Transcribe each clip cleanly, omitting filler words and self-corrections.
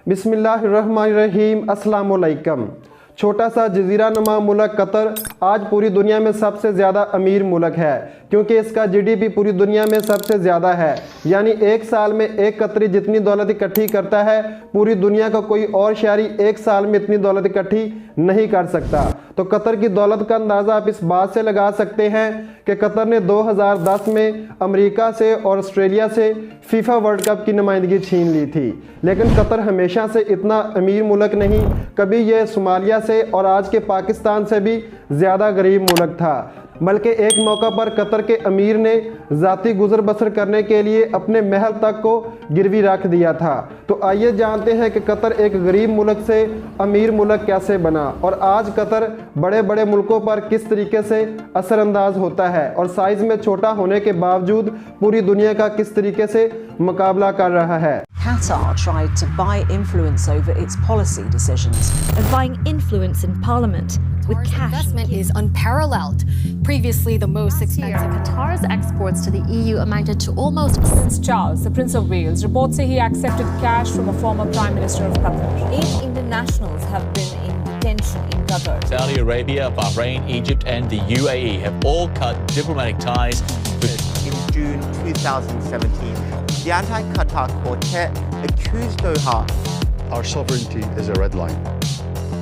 बिस्मिल्लाहिर्रहमानिर्रहीम, अस्सलाम वालेकुम। छोटा सा जजीरा नुमा मुल्क कतर आज पूरी दुनिया में सबसे ज़्यादा अमीर मुल्क है, क्योंकि इसका जीडीपी पूरी दुनिया में सबसे ज़्यादा है। यानी एक साल में एक कतरी जितनी दौलत इकट्ठी करता है, पूरी दुनिया का कोई और शहरी एक साल में इतनी दौलत इकट्ठी नहीं कर सकता। तो कतर की दौलत का अंदाज़ा आप इस बात से लगा सकते हैं कि कतर ने 2010 में अमेरिका से और ऑस्ट्रेलिया से फीफा वर्ल्ड कप की नुमाइंदगी छीन ली थी। लेकिन कतर हमेशा से इतना अमीर मुल्क नहीं, कभी यह सोमालिया से और आज के पाकिस्तान से भी ज़्यादा गरीब मुल्क था। बल्कि एक मौका पर कतर के अमीर ने ज़ाती गुजर बसर करने के लिए अपने महल तक को गिरवी रख दिया था। तो आइए जानते हैं कि कतर एक गरीब मुल्क से अमीर मुल्क कैसे बना और आज कतर बड़े बड़े मुल्कों पर किस तरीके से असरअंदाज होता है और साइज़ में छोटा होने के बावजूद पूरी दुनिया का किस तरीके से मुकाबला कर रहा है। Qatar tried to buy influence over its policy decisions. Of buying influence in parliament with cash. Investment is unparalleled. Previously, the most expensive. Qatar's exports to the EU amounted to almost. Prince Charles, the Prince of Wales, reports say he accepted cash from a former Prime Minister of Qatar. 8 Indian nationals have been in detention in Qatar. Saudi Arabia, Bahrain, Egypt and the UAE have all cut diplomatic ties with. In June 2017, the anti-Qatar quartet accused Doha. Our sovereignty is a red line.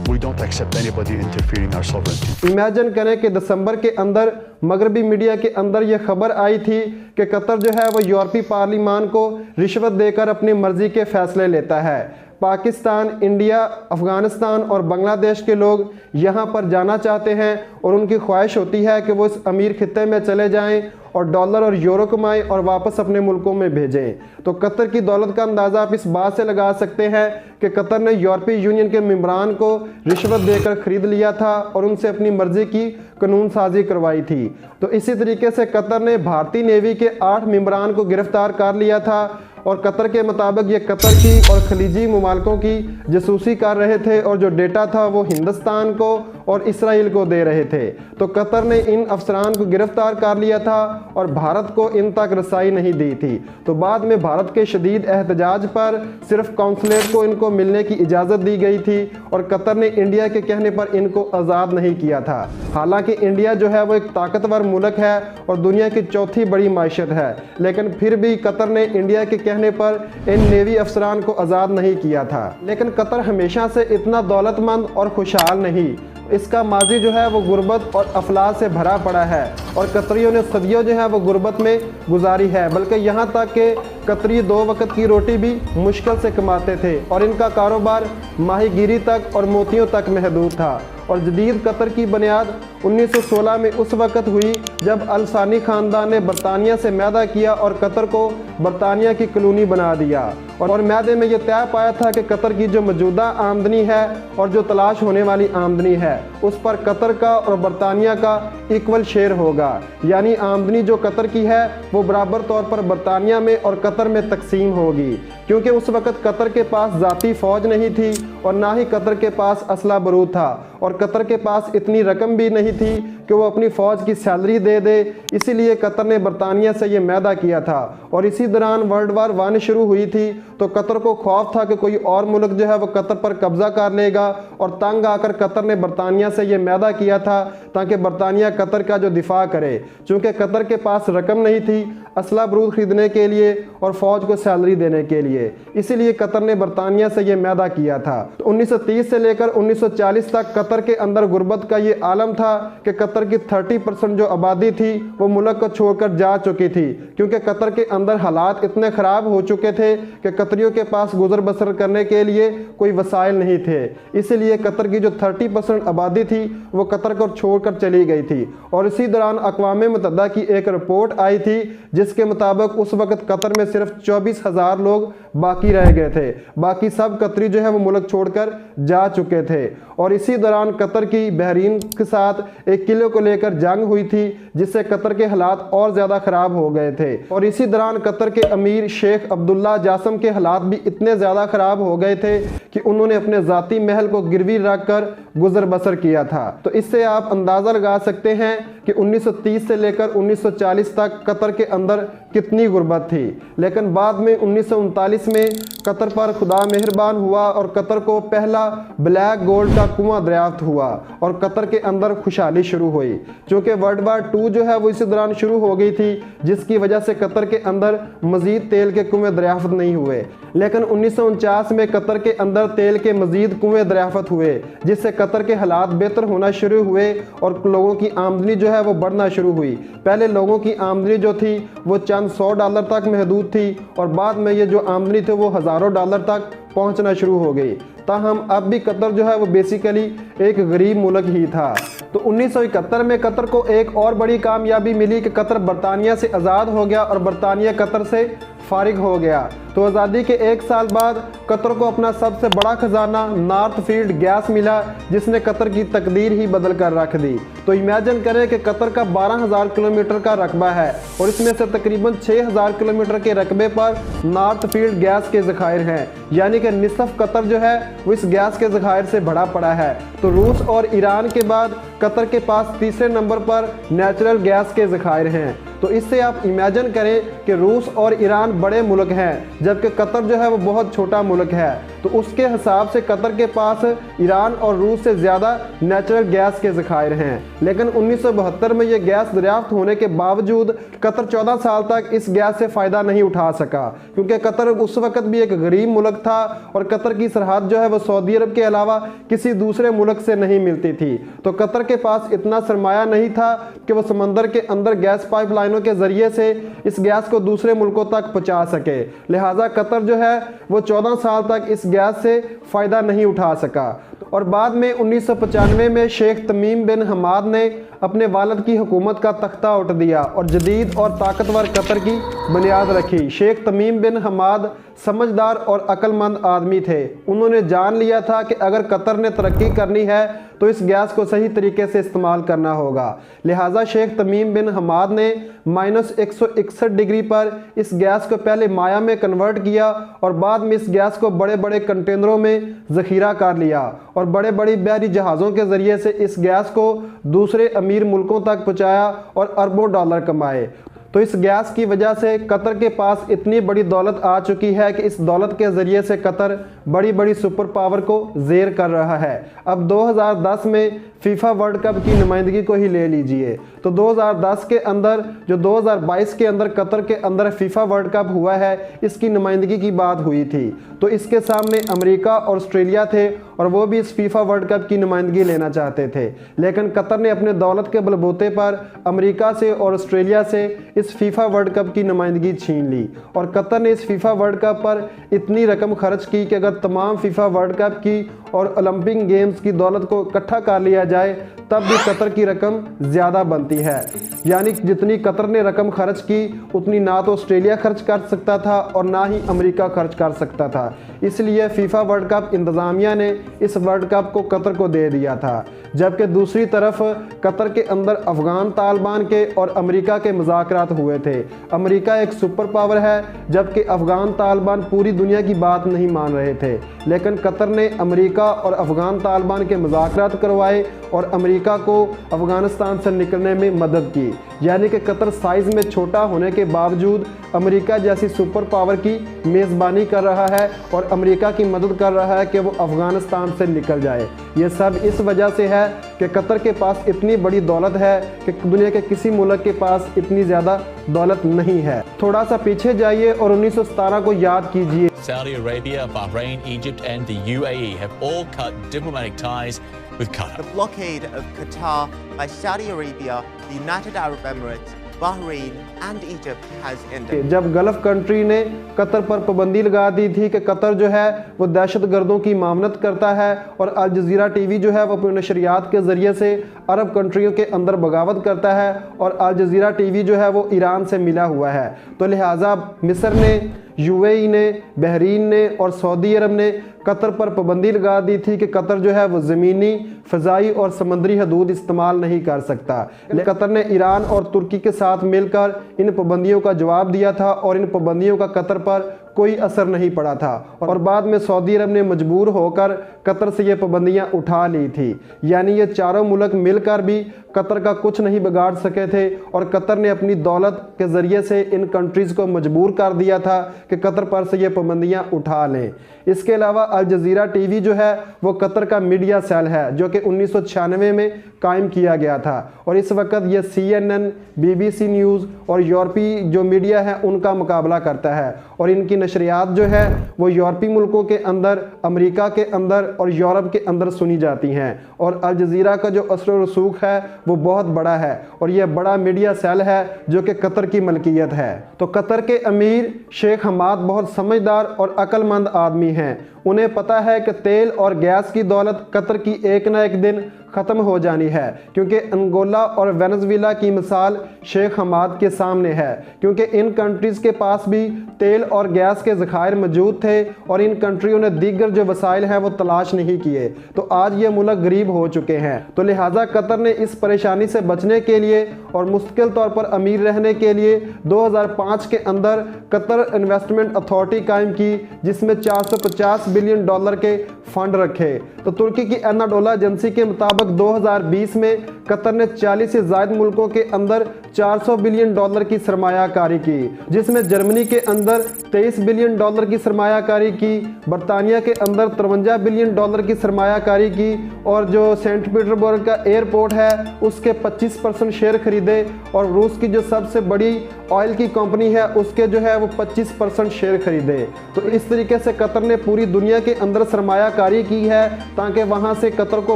We don't accept anybody interfering our sovereignty. Imagine करें कि दिसंबर के अंदर मगरबी media के अंदर यह खबर आई थी कि कतर जो है वो यूरोपीय पार्लिमान को रिश्वत देकर अपनी मर्जी के फैसले लेता है। पाकिस्तान, इंडिया, अफ़गानिस्तान और बांग्लादेश के लोग यहाँ पर जाना चाहते हैं और उनकी ख्वाहिश होती है कि वो इस अमीर खित्ते में चले जाएं और डॉलर और यूरो कमाएं और वापस अपने मुल्कों में भेजें। तो कतर की दौलत का अंदाज़ा आप इस बात से लगा सकते हैं कि कतर ने यूरोपीय यूनियन के मेंबरान को रिश्वत देकर ख़रीद लिया था और उनसे अपनी मर्ज़ी की कानून साजी करवाई थी। तो इसी तरीके से कतर ने भारतीय नेवी के 8 मेंबरान को गिरफ्तार कर लिया था और कतर के मुताबिक ये कतर की और खलीजी मुमालिकों की जासूसी कर रहे थे और जो डेटा था वो हिंदुस्तान को और इसराइल को दे रहे थे। तो कतर ने इन अफसरान को गिरफ्तार कर लिया था और भारत को इन तक रसाई नहीं दी थी। तो बाद में भारत के शदीद एहतजाज पर सिर्फ कौंसलेट को इनको मिलने की इजाज़त दी गई थी और कतर ने इंडिया के कहने पर इनको आज़ाद नहीं किया था। हालांकि इंडिया जो है वो एक ताकतवर मुल्क है और दुनिया की चौथी बड़ी माशत है, लेकिन फिर भी कतर ने इंडिया के कहने पर इन नेवी अफसरान को आज़ाद नहीं किया था। लेकिन कतर हमेशा से इतना दौलतमंद और खुशहाल नहीं, इसका माजी जो है वो गुर्बत और अफलास से भरा पड़ा है और कतरियों ने सदियों जो है वो गुर्बत में गुजारी है। बल्कि यहाँ तक कि कतरी 2 वक्त की रोटी भी मुश्किल से कमाते थे और इनका कारोबार माहीगीरी तक और मोतियों तक महदूद था। और जदीद कतर की बुनियाद 1916 में उस वक़्त हुई जब अल सानी ख़ानदान ने बरतानिया से मैदा किया और कतर को बरतानिया की कॉलोनी बना दिया और मैदे में यह तय पाया था कि कतर की जो मौजूदा आमदनी है और जो तलाश होने वाली आमदनी है उस पर कतर का और बरतानिया का इक्वल शेयर होगा। यानी आमदनी जो कतर की है वो बराबर तौर पर बरतानिया में और कतर में तकसीम होगी, क्योंकि उस वक़्त कतर के पास ज़ाती फ़ौज नहीं थी और ना ही कतर के पास असला बारूद था और कतर के पास इतनी रकम भी नहीं थी कि वो अपनी फ़ौज की सैलरी दे दे। इसीलिए कतर ने बरतानिया से ये मैदा किया था और इसी दौरान वर्ल्ड वार 1 शुरू हुई थी। तो कतर को खौफ था कि कोई और मुल्क जो है वो कतर पर कब्ज़ा कर लेगा और तंग आकर कतर ने बरतानिया से ये मैदा किया था ताकि बरतानिया कतर का जो दिफा करे। चूँकि कतर के पास रकम नहीं थी असला बारूद ख़रीदने के लिए और फ़ौज को सैलरी देने के लिए, इसीलिए कतर ने बरतानिया से ये मैदा किया था। तो 1930 से लेकर 1940 तक कतर के अंदर गुर्बत का ये आलम था कि कतर की 30% जो आबादी थी वो मुल्क को छोड़कर जा चुकी थी, क्योंकि कतर के अंदर हालात इतने ख़राब हो चुके थे कि कतरियों के पास गुजर बसर करने के लिए कोई वसाइल नहीं थे। इसीलिए कतर की जो 30% आबादी थी वो कतर को छोड़कर चली गई थी। और इसी दौरान अक़वाम मुत्तहिदा की एक रिपोर्ट आई थी जिसके मुताबिक उस वक़्त कतर में सिर्फ 24,000 लोग बाकी रह गए थे, बाकी सब कतरी जो है वो मुल्क छोड़कर जा चुके थे। और इसी दौरान कतर की बहरीन के साथ एक किले को लेकर जंग हुई थी जिससे कतर के हालात और ज़्यादा ख़राब हो गए थे। और इसी दौरान कतर के अमीर शेख अब्दुल्ला जासम के हालात भी इतने ज़्यादा ख़राब हो गए थे कि उन्होंने अपने ज़ाती महल को गिरवी रख कर गुजर बसर किया था। तो इससे आप अंदाज़ा लगा सकते हैं कि 1930 से लेकर 1940 तक कतर के अंदर कितनी गुर्बत थी। लेकिन बाद में 1939 2022 में कतर पर खुदा मेहरबान हुआ और कतर को पहला ब्लैक गोल्ड का कुआं दरियाफ्त हुआ और कतर के अंदर खुशहाली शुरू हुई। क्योंकि वर्ल्ड वार 2 जो है वो इसी दौरान शुरू हो गई थी, जिसकी वजह से कतर के अंदर मजीद तेल के कुएं दरियाफ्त नहीं हुए। लेकिन 1949 में कतर के अंदर तेल के मजीद कुएं दरियाफ्त हुए, जिससे कतर के हालात बेहतर होना शुरू हुए और लोगों की आमदनी जो है वो बढ़ना शुरू हुई। पहले लोगों की आमदनी जो थी वो चंद $100 तक महदूद थी और बाद में ये जो आमदनी थी वो हज़ारों डॉलर तक पहुंचना शुरू हो गई। ताहम अब भी कतर जो है वो बेसिकली एक गरीब मुल्क ही था। तो 1971 में कतर को एक और बड़ी कामयाबी मिली कि कतर बरतानिया से आज़ाद हो गया और बरतानिया कतर से फारिग हो गया। तो आज़ादी के 1 साल बाद कतर को अपना सबसे बड़ा खजाना नॉर्थ फील्ड गैस मिला, जिसने कतर की तकदीर ही बदल कर रख दी। तो इमेजिन करें कि कतर का 12,000 किलोमीटर का रकबा है और इसमें से तकरीबन 6,000 किलोमीटर के रकबे पर नॉर्थ फील्ड गैस के ज़खायर हैं, यानी कि निसफ कतर जो है वो इस गैस के ज़खायर से भरा पड़ा है। तो रूस और ईरान के बाद कतर के पास तीसरे नंबर पर नेचुरल गैस के ज़खायर हैं। तो इससे आप इमेजिन करें कि रूस और ईरान बड़े मुल्क हैं, जबकि कतर जो है वो बहुत छोटा मुल्क है। तो उसके हिसाब से कतर के पास ईरान और रूस से ज़्यादा नेचुरल गैस के ज़खायर हैं। लेकिन 1972 में ये गैस दरियाफ्त होने के बावजूद कतर 14 साल तक इस गैस से फ़ायदा नहीं उठा सका, क्योंकि कतर उस वक्त भी एक गरीब मुल्क था और कतर की सरहद जो है वो सऊदी अरब के अलावा किसी दूसरे मुल्क से नहीं मिलती थी। तो कतर के पास इतना सरमाया नहीं था कि वो समंदर के अंदर गैस पाइपलाइनों के ज़रिए से इस गैस को दूसरे मुल्कों तक पहुँचा सके। लिहाजा कतर जो है वो 14 साल तक इस गैस से फ़ायदा नहीं उठा सका। और बाद में 1995 में शेख तमीम बिन हमाद ने अपने वालिद की हुकूमत का तख्ता उठ दिया और जदीद और ताकतवर कतर की बुनियाद रखी। शेख तमीम बिन हमाद समझदार और अक्लमंद आदमी थे। उन्होंने जान लिया था कि अगर कतर ने तरक्की करनी है तो इस गैस को सही तरीके से इस्तेमाल करना होगा। लिहाजा शेख तमीम बिन हमाद ने -161 डिग्री पर इस गैस को पहले माया में कन्वर्ट किया और बाद में इस गैस को बड़े बड़े कंटेनरों में ज़ख़ीरा कर लिया और बड़े बड़े बहरी जहाज़ों के ज़रिए से इस गैस को दूसरे अमीर मुल्कों तक पहुँचाया और अरबों डॉलर कमाए। तो इस गैस की वजह से कतर के पास इतनी बड़ी दौलत आ चुकी है कि इस दौलत के ज़रिए से कतर बड़ी बड़ी सुपर पावर को ज़ेर कर रहा है। अब 2010 में फीफा वर्ल्ड कप की नुमाइंदगी को ही ले लीजिए। तो 2010 के अंदर जो 2022 के अंदर कतर के अंदर फीफा वर्ल्ड कप हुआ है, इसकी नुमाइंदगी की बात हुई थी। तो इसके सामने अमेरिका और ऑस्ट्रेलिया थे और वो भी इस फीफा वर्ल्ड कप की नुमाइंदगी लेना चाहते थे। लेकिन कतर ने अपने दौलत के बलबूते पर अमेरिका से और ऑस्ट्रेलिया से इस फीफा वर्ल्ड कप की नुमाइंदगी छीन ली और कतर ने इस फीफा वर्ल्ड कप पर इतनी रकम खर्च की कि अगर तमाम फीफा वर्ल्ड कप की और ओलंपिक गेम्स की दौलत को इकट्ठा कर लिया जाए तब भी कतर की रकम ज़्यादा बनती है। यानी जितनी कतर ने रकम खर्च की उतनी ना तो ऑस्ट्रेलिया खर्च कर सकता था और ना ही अमेरिका खर्च कर सकता था। इसलिए फीफा वर्ल्ड कप इंतज़ामिया ने इस वर्ल्ड कप को कतर को दे दिया था। जबकि दूसरी तरफ कतर के अंदर अफ़गान तालिबान के और अमेरिका के मुज़ाकरात हुए थे। अमेरिका एक सुपर पावर है, जबकि अफ़गान तालिबान पूरी दुनिया की बात नहीं मान रहे थे। लेकिन कतर ने अमेरिका और अफ़गान तालिबान के मुज़ाकरात करवाए और अमेरिका को अफ़गानिस्तान से निकलने में मदद की। यानी कि कतर साइज़ में छोटा होने के बावजूद अमेरिका जैसी सुपर पावर की मेज़बानी कर रहा है और अमेरिका की मदद कर रहा है कि वो अफ़गानिस्तान से निकल जाए। ये सब इस वजह से है कि कतर के पास इतनी बड़ी दौलत है कि दुनिया के किसी मुल्क के पास इतनी ज़्यादा दौलत नहीं है। थोड़ा सा पीछे जाइए और 1917 को याद कीजिए। Saudi Arabia, Bahrain, Egypt and the UAE have all cut diplomatic ties with Qatar. The blockade of Qatar by Saudi Arabia, the United Arab Emirates, Bahrain and Egypt has ended. जब गल्फ कंट्री ने Qatar पर पाबंदी लगा दी थी कि Qatar जो है वो दहशतगर्दों की मामनत करता है और अल जज़ीरा टीवी जो है वो अपने नशरियात के ज़रिए से अरब कंट्रियों के अंदर बगावत करता है और अल जज़ीरा टीवी जो है वो ईरान से मिला हुआ है। तो लिहाजा मिस्र ने, यूएई ने, बहरीन ने और सऊदी अरब ने कतर पर पाबंदी लगा दी थी कि कतर जो है वो ज़मीनी, फ़ज़ाई और समंदरी हदूद इस्तेमाल नहीं कर सकता। कतर ने ईरान और तुर्की के साथ मिलकर इन पाबंदियों का जवाब दिया था और इन पाबंदियों का कतर पर कोई असर नहीं पड़ा था और बाद में सऊदी अरब ने मजबूर होकर कतर से ये पाबंदियां उठा ली थी। यानी ये चारों मुल्क मिलकर भी कतर का कुछ नहीं बिगाड़ सके थे और कतर ने अपनी दौलत के ज़रिए से इन कंट्रीज़ को मजबूर कर दिया था कि कतर पर से ये पाबंदियां उठा लें। इसके अलावा अल जज़ीरा टीवी जो है वो कतर का मीडिया सेल है जो कि 1996 में कायम किया गया था और इस वक्त ये CNN, BBC न्यूज़ और यूरोपीय जो मीडिया है उनका मुकाबला करता है और इनकी नशरियात जो है वो यूरोपीय मुल्कों के अंदर, अमेरिका के अंदर और यूरोप के अंदर सुनी जाती हैं और अल जज़ीरा का जो असर व रसूख है वो बहुत बड़ा है और यह बड़ा मीडिया सेल है जो कि कतर की मलकियत है। तो कतर के अमीर शेख हमाद बहुत समझदार और अक्लमंद आदमी हैं। उन्हें पता है कि तेल और गैस की दौलत कतर की एक ना एक दिन ख़त्म हो जानी है क्योंकि अंगोला और वेनेज़ुएला की मिसाल शेख हमाद के सामने है क्योंकि इन कंट्रीज़ के पास भी तेल और गैस के ज़खायर मौजूद थे और इन कंट्रियों ने दीगर जो वसाइल हैं वो तलाश नहीं किए। तो आज ये मुल्क गरीब हो चुके हैं। तो लिहाजा कतर ने इस परेशानी से बचने के लिए और मुस्तकिल तौर पर अमीर रहने के लिए 2005 के अंदर कतर इन्वेस्टमेंट अथॉरिटी कायम की जिसमें $450 बिलियन के फंड रखे। तो तुर्की की एनाडोला एजेंसी के मुताबिक 2020 में कतर ने 40 से ज़ायद मुल्कों के अंदर $400 बिलियन की सरमायाकारी की जिसमें जर्मनी के अंदर $23 बिलियन की सरमायाकारी की, बरतानिया के अंदर $53 बिलियन की सरमायाकारी की और जो सेंट पीटर्सबर्ग का एयरपोर्ट है उसके 25% शेयर खरीदे और रूस की जो सबसे बड़ी ऑयल की कंपनी है उसके जो है वो 25% शेयर खरीदे। तो इस तरीके से कतर ने पूरी दुनिया के अंदर सरमायाकारी की है ताकि वहाँ से कतर को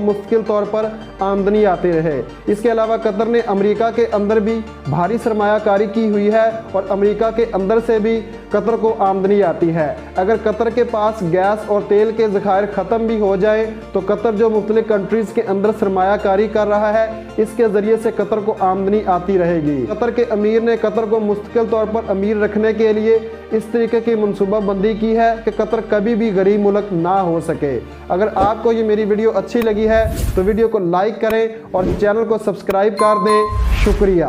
मुस्तकिल तौर पर आमदनी आती रहे। इसके अलावा कतर ने अमेरिका के अंदर भी भारी सरमायाकारी की हुई है और अमेरिका के अंदर से भी कतर को आमदनी आती है। अगर कतर के पास गैस और तेल के ज़खायर ख़त्म भी हो जाए तो कतर जो मुख्तलिफ कंट्रीज़ के अंदर सरमायाकारी कर रहा है इसके ज़रिए से कतर को आमदनी आती रहेगी। कतर के अमीर ने कतर को मुस्तकिल तौर पर अमीर रखने के लिए इस तरीके की मनसूबाबंदी की है कि कतर कभी भी गरीब मुल्क ना हो सके। अगर आपको ये मेरी वीडियो अच्छी लगी है तो वीडियो को लाइक करें और चैनल को सब्सक्राइब कर दें। शुक्रिया।